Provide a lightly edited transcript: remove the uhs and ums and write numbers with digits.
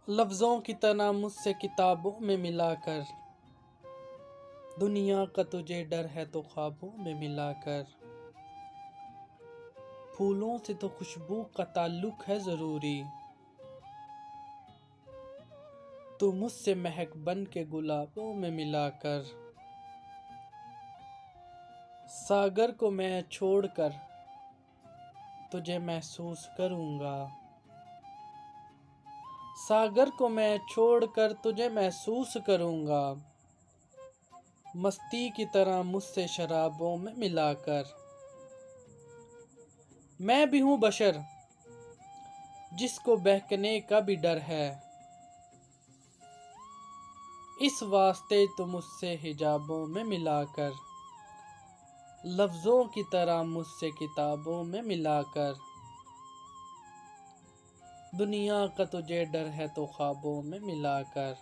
लफ्ज़ों की तरह मुझसे किताबों में मिलाकर, दुनिया का तुझे डर है तो ख्वाबों में मिलाकर। फूलों से तो खुशबू का ताल्लुक है ज़रूरी, तू मुझसे महक बन के गुलाबों में मिलाकर। सागर को मैं छोड़कर तुझे महसूस करूँगा, सागर को मैं छोड़कर तुझे महसूस करूँगा। मस्ती की तरह मुझसे शराबों में मिलाकर। मैं भी हूँ बशर जिसको बहकने का भी डर है, इस वास्ते तो मुझसे हिजाबों में मिलाकर। लफ्ज़ों की तरह मुझसे किताबों में मिलाकर। दुनिया का तुझे डर है तो ख्वाबों में मिलाकर।